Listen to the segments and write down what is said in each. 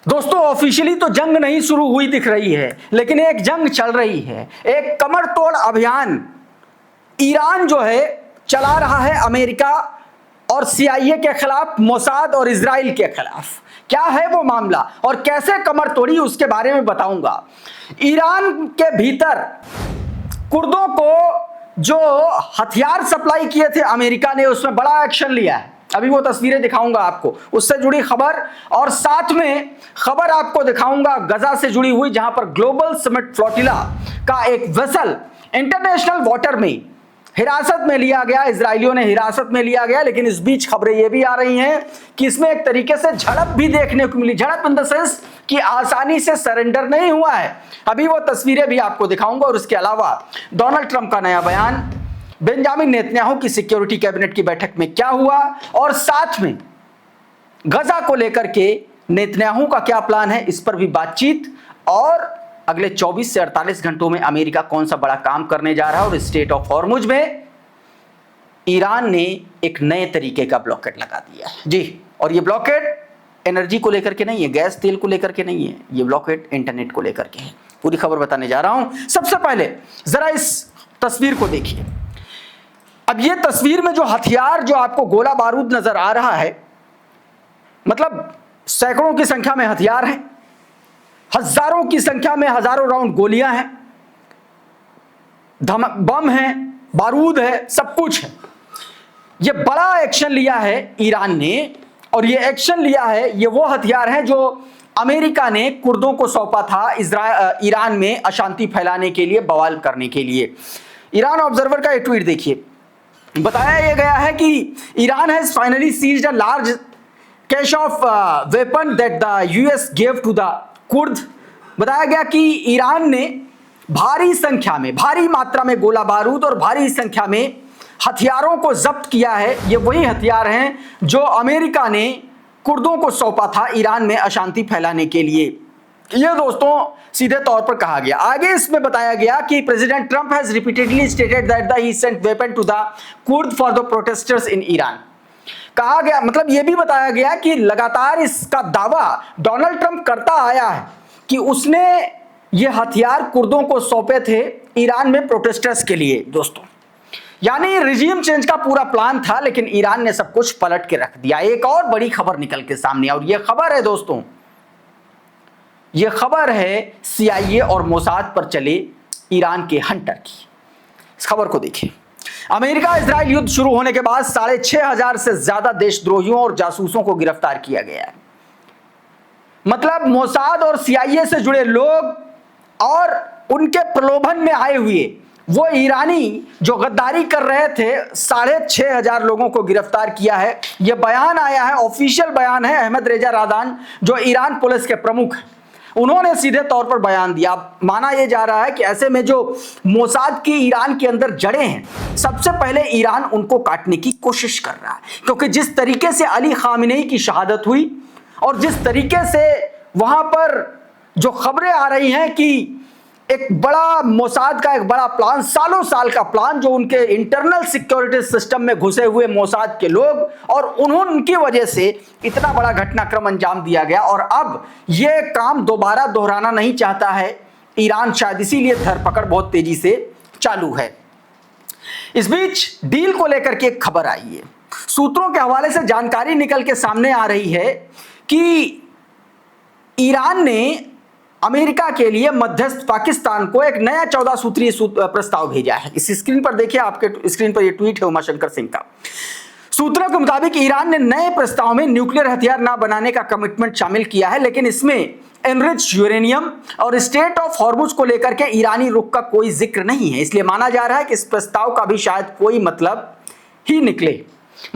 दोस्तों ऑफिशियली तो जंग नहीं शुरू हुई दिख रही है, लेकिन एक जंग चल रही है। एक कमर तोड़ अभियान ईरान जो है चला रहा है अमेरिका और सीआईए के खिलाफ, मोसाद और इजराइल के खिलाफ। क्या है वो मामला और कैसे कमर तोड़ी, उसके बारे में बताऊंगा। ईरान के भीतर कुर्दों को जो हथियार सप्लाई किए थे अमेरिका ने, उसमें बड़ा एक्शन लिया है। अभी वो तस्वीरें दिखाऊंगा आपको, उससे जुड़ी खबर, और साथ में खबर आपको दिखाऊंगा गजा से जुड़ी हुई, जहां पर ग्लोबल समिट फ्लोटिला का एक वेसल इंटरनेशनल वाटर में हिरासत में लिया गया, इजरायलियों ने हिरासत में लिया गया। लेकिन इस बीच खबरें ये भी आ रही हैं कि इसमें एक तरीके से झड़प भी देखने को मिली। झड़प इन द सेंस कि आसानी से सरेंडर नहीं हुआ है। अभी वो तस्वीरें भी आपको दिखाऊंगा। और इसके अलावा डोनाल्ड ट्रंप का नया बयान, बेंजामिन नेतन्याहू की सिक्योरिटी कैबिनेट की बैठक में क्या हुआ, और साथ में गजा को लेकर के नेतन्याहू का क्या प्लान है, इस पर भी बातचीत। और अगले 24 से 48 घंटों में अमेरिका कौन सा बड़ा काम करने जा रहा है। और स्टेट ऑफ हॉर्मुज में ईरान ने एक नए तरीके का ब्लॉकेट लगा दिया है जी। और ये ब्लॉकेट एनर्जी को लेकर के नहीं है, गैस तेल को लेकर के नहीं है, ये ब्लॉकेट इंटरनेट को लेकर के है। पूरी खबर बताने जा रहा हूं। सबसे पहले जरा इस तस्वीर को देखिए। अब ये तस्वीर में जो हथियार, जो आपको गोला बारूद नजर आ रहा है, मतलब सैकड़ों की संख्या में हथियार हैं, हजारों की संख्या में हजारों राउंड गोलियां हैं, बम हैं, बारूद है, सब कुछ है। ये बड़ा एक्शन लिया है ईरान ने, और ये एक्शन लिया है, ये वो हथियार हैं जो अमेरिका ने कुर्दों को सौंपा था ईरान में अशांति फैलाने के लिए, बवाल करने के लिए। ईरान ऑब्जर्वर का ये ट्वीट देखिए। बताया यह गया है कि Iran has finally seized a large cache of weapon that the US gave to the Kurd. बताया गया कि ईरान ने भारी संख्या में, भारी मात्रा में गोला बारूद और भारी संख्या में हथियारों को जब्त किया है। ये वही हथियार हैं जो अमेरिका ने कुर्दों को सौंपा था ईरान में अशांति फैलाने के लिए। ये दोस्तों सीधे तौर पर कहा गया। आगे इसमें बताया गया कि president Trump has repeatedly stated that he sent weapon to the Kurd for the protesters in Iran. कहा गया, मतलब यह भी बताया गया कि लगातार इसका दावा डोनाल्ड ट्रंप करता आया है कि उसने ये हथियार कुर्दों को सौंपे थे ईरान में प्रोटेस्टर्स के लिए। दोस्तों यानी रिजीम चेंज का पूरा प्लान था, लेकिन ईरान ने सब कुछ पलट के रख दिया। एक और बड़ी खबर निकल के सामने, और यह खबर है दोस्तों, यह खबर है सीआईए और मोसाद पर चले ईरान के हंटर की। इस खबर को देखिए। अमेरिका इजराइल युद्ध शुरू होने के बाद 6,500 से ज्यादा देशद्रोहियों और जासूसों को गिरफ्तार किया गया है। मतलब मोसाद और सीआईए से जुड़े लोग और उनके प्रलोभन में आए हुए वो ईरानी जो गद्दारी कर रहे थे, 6,500 लोगों को गिरफ्तार किया है। यह बयान आया है, ऑफिशियल बयान है। अहमद रेजा रादान जो ईरान पुलिस के प्रमुख हैं, उन्होंने सीधे तौर पर बयान दिया। माना यह जा रहा है कि ऐसे में जो मोसाद की ईरान के अंदर जड़ें हैं, सबसे पहले ईरान उनको काटने की कोशिश कर रहा है। क्योंकि जिस तरीके से अली खामेनी की शहादत हुई और जिस तरीके से वहां पर जो खबरें आ रही हैं कि एक बड़ा मोसाद का एक बड़ा प्लान, सालों साल का प्लान, जो उनके इंटरनल सिक्योरिटी सिस्टम में घुसे हुए मोसाद के लोग, और उनकी वजह से इतना बड़ा घटनाक्रम अंजाम दिया गया। और अब यह काम दोबारा दोहराना नहीं चाहता है ईरान, शायद इसीलिए धरपकड़ बहुत तेजी से चालू है। इस बीच डील को लेकर के एक खबर आई है। सूत्रों के हवाले से जानकारी निकल के सामने आ रही है कि ईरान ने अमेरिका के लिए मध्यस्थ पाकिस्तान को एक नया 14 सूत्रीय प्रस्ताव भेजा है। इस स्क्रीन पर देखिए, आपके स्क्रीन पर यह ट्वीट है उमाशंकर सिंह का। सूत्रों के मुताबिक ईरान ने नए प्रस्ताव में न्यूक्लियर हथियार न बनाने का कमिटमेंट शामिल किया है, लेकिन इसमें एनरिच यूरेनियम और स्टेट ऑफ हॉर्मुज को लेकर के ईरानी रुख का कोई जिक्र नहीं है। इसलिए माना जा रहा है कि इस प्रस्ताव का भी शायद कोई मतलब ही निकले।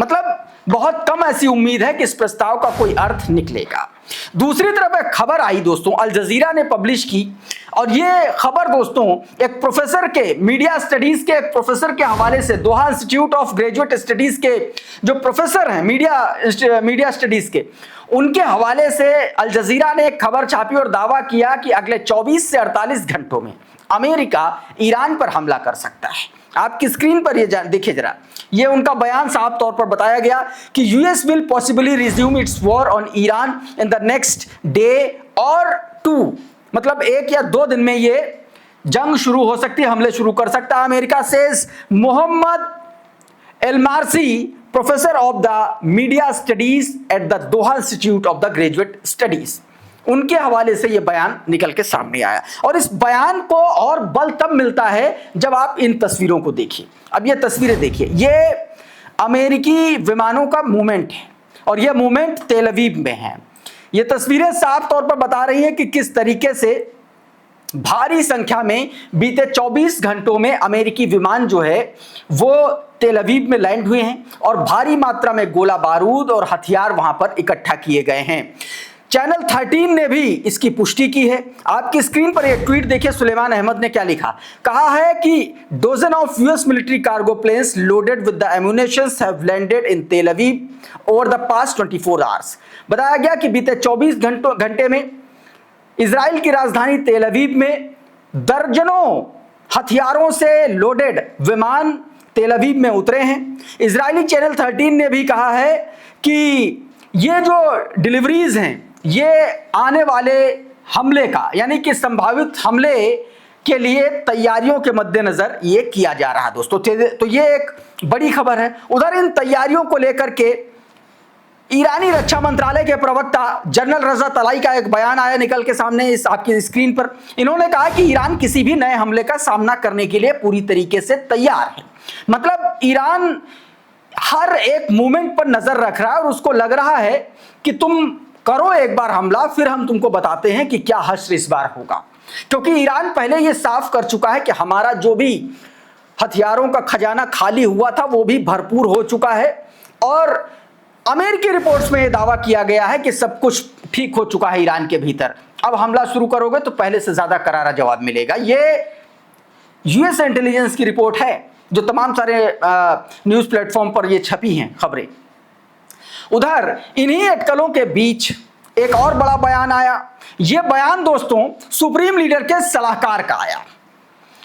मतलब बहुत कम ऐसी उम्मीद है कि इस प्रस्ताव का कोई अर्थ निकलेगा। दूसरी तरफ एक खबर आई दोस्तों, अल जजीरा ने पब्लिश की, और ये खबर दोस्तों एक प्रोफेसर के, मीडिया स्टडीज के एक प्रोफेसर के हवाले से, दोहा इंस्टीट्यूट ऑफ ग्रेजुएट स्टडीज के जो प्रोफेसर हैं मीडिया स्टडीज के, उनके हवाले से अल जजीरा ने एक खबर छापी और दावा किया कि अगले 24 से 48 घंटों में अमेरिका ईरान पर हमला कर सकता है। आपकी स्क्रीन पर ये देखिए जरा, ये उनका बयान साफ तौर पर बताया गया कि US will possibly resume it's war on Iran in the next day और 2, मतलब 1 या 2 दिन में ये जंग शुरू हो सकती है, हमले शुरू कर सकता है America, says Mohammed Elmarsy, professor of the media studies at the Doha Institute of the Graduate Studies. उनके हवाले से यह बयान निकल के सामने आया और इस बयान को और बल तब मिलता है जब आप इन तस्वीरों को देखिए। अब ये तस्वीरें देखिए, ये अमेरिकी विमानों का मूवमेंट है और यह मूवमेंट तेल अवीव में है। ये तस्वीरें साफ तौर पर बता रही हैं कि किस तरीके से भारी संख्या में बीते 24 घंटों में अमेरिकी विमान जो है वो तेल अवीव में लैंड हुए हैं और भारी मात्रा में गोला बारूद और हथियार वहां पर इकट्ठा किए गए हैं। चैनल 13 ने भी इसकी पुष्टि की है। आपकी स्क्रीन पर एक ट्वीट देखिए, सुलेमान अहमद ने क्या लिखा, कहा है कि dozen of US military cargo planes loaded with the ammunitions have landed in Tel Aviv over the past 24 hours. बताया गया कि बीते 24 घंटे में इजराइल की राजधानी तेल अवीव में दर्जनों हथियारों से लोडेड विमान तेल अवीव में उतरे हैं। इजरायली चैनल 13 ने भी कहा है कि ये जो डिलीवरीज हैं ये आने वाले हमले का, यानी कि संभावित हमले के लिए तैयारियों के मद्देनजर ये किया जा रहा है दोस्तों। तो ये एक बड़ी खबर है। उधर इन तैयारियों को लेकर के ईरानी रक्षा मंत्रालय के प्रवक्ता जनरल रजा तलाई का एक बयान आया निकल के सामने, इस आपकी स्क्रीन पर। इन्होंने कहा कि ईरान किसी भी नए हमले का सामना करने के लिए पूरी तरीके से तैयार है। मतलब ईरान हर एक मूवमेंट पर नजर रख रहा है और उसको लग रहा है कि तुम करो एक बार हमला, फिर हम तुमको बताते हैं कि क्या हश्र इस बार होगा। क्योंकि ईरान पहले यह साफ कर चुका है कि हमारा जो भी हथियारों का खजाना खाली हुआ था वो भी भरपूर हो चुका है और अमेरिकी रिपोर्ट्स में यह दावा किया गया है कि सब कुछ ठीक हो चुका है ईरान के भीतर। अब हमला शुरू करोगे तो पहले से ज्यादा करारा जवाब मिलेगा। यह यूएस इंटेलिजेंस की रिपोर्ट है जो तमाम सारे न्यूज प्लेटफॉर्म पर ये छपी हैं खबरें। उधर इन्हीं अटकलों के बीच एक और बड़ा बयान आया। यह बयान दोस्तों सुप्रीम लीडर के सलाहकार का आया।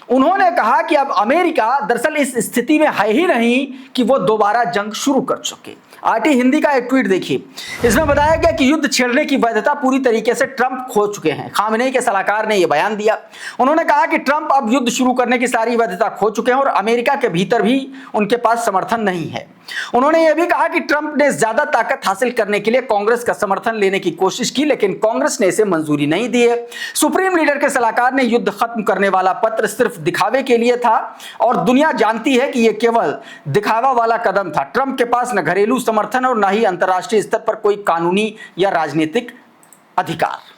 उन्होंने कहा कि अब अमेरिका दरअसल इस स्थिति में है ही नहीं कि वो दोबारा जंग शुरू कर सके। आरटी हिंदी का एक ट्वीट देखिए, इसमें बताया गया कि युद्ध छेड़ने की वैधता पूरी तरीके से ट्रंप खो चुके हैं। खामेनेई के सलाहकार ने यह बयान दिया। उन्होंने कहा कि ट्रंप अब युद्ध शुरू करने की सारी वैधता खो चुके हैं और अमेरिका के भीतर भी उनके पास समर्थन नहीं है। उन्होंने यह भी कहा कि ट्रंप ने ज्यादा ताकत हासिल करने के लिए कांग्रेस का समर्थन लेने की कोशिश की, लेकिन कांग्रेस ने इसे मंजूरी नहीं दी है। सुप्रीम लीडर के सलाहकार ने युद्ध खत्म करने वाला पत्र सिर्फ दिखावे के लिए था और दुनिया जानती है कि यह केवल दिखावा वाला कदम था। ट्रंप के पास न घरेलू समर्थन और न ही अंतर्राष्ट्रीय स्तर पर कोई कानूनी या राजनीतिक अधिकार।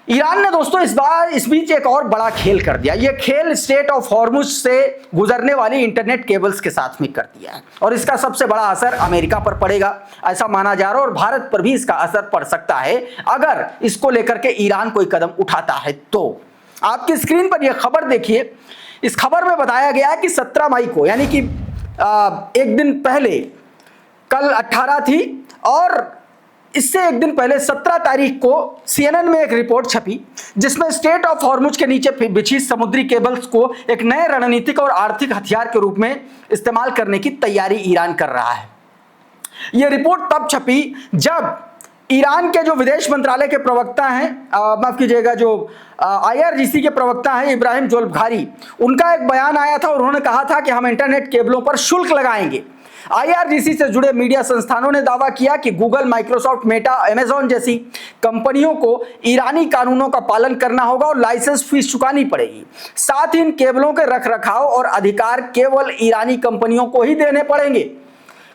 ईरान ने दोस्तों इस बीच एक और बड़ा खेल कर दिया। यह खेल स्ट्रेट ऑफ हॉर्मुज से गुजरने वाली इंटरनेट केबल्स के साथ में कर दिया है और इसका सबसे बड़ा असर अमेरिका पर पड़ेगा ऐसा माना जा रहा है और भारत पर भी इसका असर पड़ सकता है अगर इसको लेकर के ईरान कोई कदम उठाता है तो। आपकी स्क्रीन पर यह खबर देखिए। इस खबर में बताया गया है कि 17 मई को, यानी कि एक दिन पहले, कल 18 थी और इससे एक दिन पहले 17 तारीख को CNN में एक रिपोर्ट छपी जिसमें स्ट्रेट ऑफ हॉर्मुज के नीचे बिछी समुद्री केबल्स को एक नए रणनीतिक और आर्थिक हथियार के रूप में इस्तेमाल करने की तैयारी ईरान कर रहा है। यह रिपोर्ट तब छपी जब ईरान के जो विदेश मंत्रालय के प्रवक्ता हैं, माफ कीजिएगा, जो IRGC के प्रवक्ता हैं इब्राहिम जोल्फघारी, उनका एक बयान आया था और उन्होंने कहा था कि हम इंटरनेट केबलों पर शुल्क लगाएंगे। IRGC से जुड़े मीडिया संस्थानों ने दावा किया कि गूगल, माइक्रोसॉफ्ट, मेटा, अमेज़न जैसी कंपनियों को ईरानी कानूनों का पालन करना होगा और लाइसेंस फीस चुकानी पड़ेगी। साथ ही इन केबलों के रखरखाव और अधिकार केवल ईरानी कंपनियों को ही देने पड़ेंगे।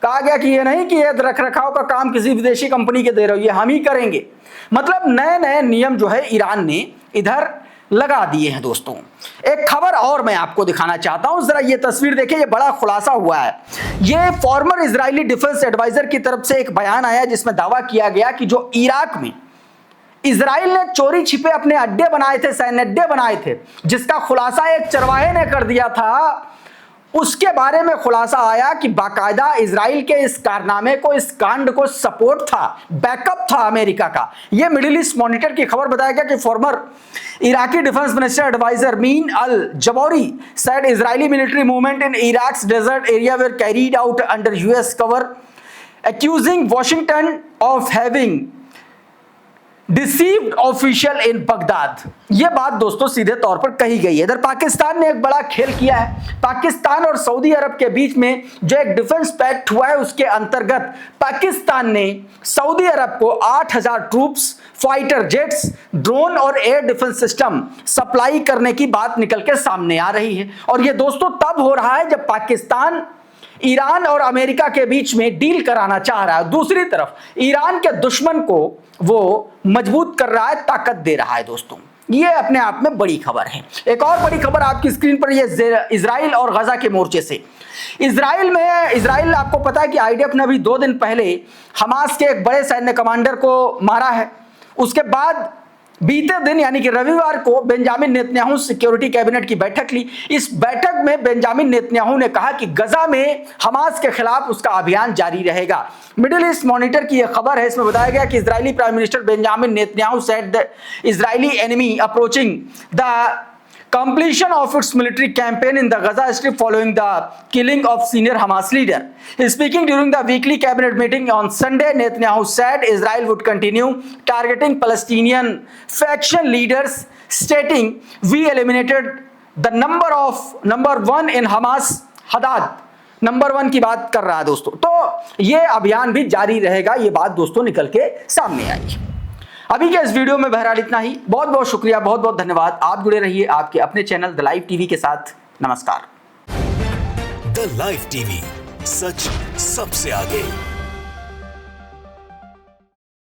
कहा गया कि ये नहीं कि ये रखरखाव का काम किसी विदेशी कंपनी के दे रहे हो, ये हम ही करेंगे। मतलब नए नए नियम जो है ईरान ने इधर लगा दिए हैं दोस्तों। एक खबर और मैं आपको दिखाना चाहता हूं, जरा ये तस्वीर देखिए। ये बड़ा खुलासा हुआ है। ये फॉर्मर इजरायली डिफेंस एडवाइजर की तरफ से एक बयान आया जिसमें दावा किया गया कि जो इराक में इजराइल ने चोरी छिपे अपने अड्डे बनाए थे, सैन्य अड्डे बनाए थे, जिसका खुलासा एक चरवाहे ने कर दिया था, उसके बारे में खुलासा आया कि बाकायदा इजराइल के इस कारनामे को, इस कांड को सपोर्ट था, बैकअप था अमेरिका का। यह मिडिल ईस्ट मॉनिटर की खबर बताया गया कि former Iraqi defence minister adviser Mueen al Jabouri said Israeli military movement in Iraq's desert area were carried out under US cover, accusing Washington of having deceived official in Baghdad. यह बात दोस्तों सीधे तौर पर कही गई है। इधर पाकिस्तान ने एक बड़ा खेल किया है। पाकिस्तान और सऊदी अरब के बीच में जो एक डिफेंस पैक्ट हुआ है उसके अंतर्गत पाकिस्तान ने सऊदी अरब को 8000 ट्रूप्स, फाइटर जेट्स, ड्रोन और एयर डिफेंस सिस्टम सप्लाई करने की बात निकल के सामने आ रही है। और यह दोस्तों तब हो रहा है जब पाकिस्तान ईरान और अमेरिका के बीच में डील कराना चाह रहा है। दूसरी तरफ ईरान के दुश्मन को वो मजबूत कर रहा है, ताकत दे रहा है। दोस्तों ये अपने आप में बड़ी खबर है। एक और बड़ी खबर आपकी स्क्रीन पर, ये इजराइल और गजा के मोर्चे से। इजराइल आपको पता है कि आईडीएफ ने अभी 2 दिन पहले हमास के एक बड़े सैन्य कमांडर को मारा है। उसके बाद बीते दिन यानी कि रविवार को बेंजामिन नेतन्याहू सिक्योरिटी कैबिनेट की बैठक ली। इस बैठक में बेंजामिन नेतन्याहू ने कहा कि गजा में हमास के खिलाफ उसका अभियान जारी रहेगा। मिडिल ईस्ट मॉनिटर की यह खबर है। इसमें बताया गया कि Israeli prime minister Benjamin Netanyahu said the Israeli enemy approaching the completion of its military campaign in the Gaza Strip following the killing of senior Hamas leader. Speaking during the weekly cabinet meeting on Sunday, Netanyahu said Israel would continue targeting Palestinian faction leaders, stating, "We eliminated the number 1 in Hamas, Haddad." Number 1 की बात कर रहा है दोस्तों। तो ये अभियान भी जारी रहेगा, ये बात दोस्तों निकल के सामने आई। अभी के इस वीडियो में बहरहाल इतना ही। बहुत बहुत शुक्रिया, बहुत बहुत धन्यवाद। आप जुड़े रहिए आपके अपने चैनल द लाइव टीवी के साथ। नमस्कार। द लाइव टीवी, सच सबसे आगे।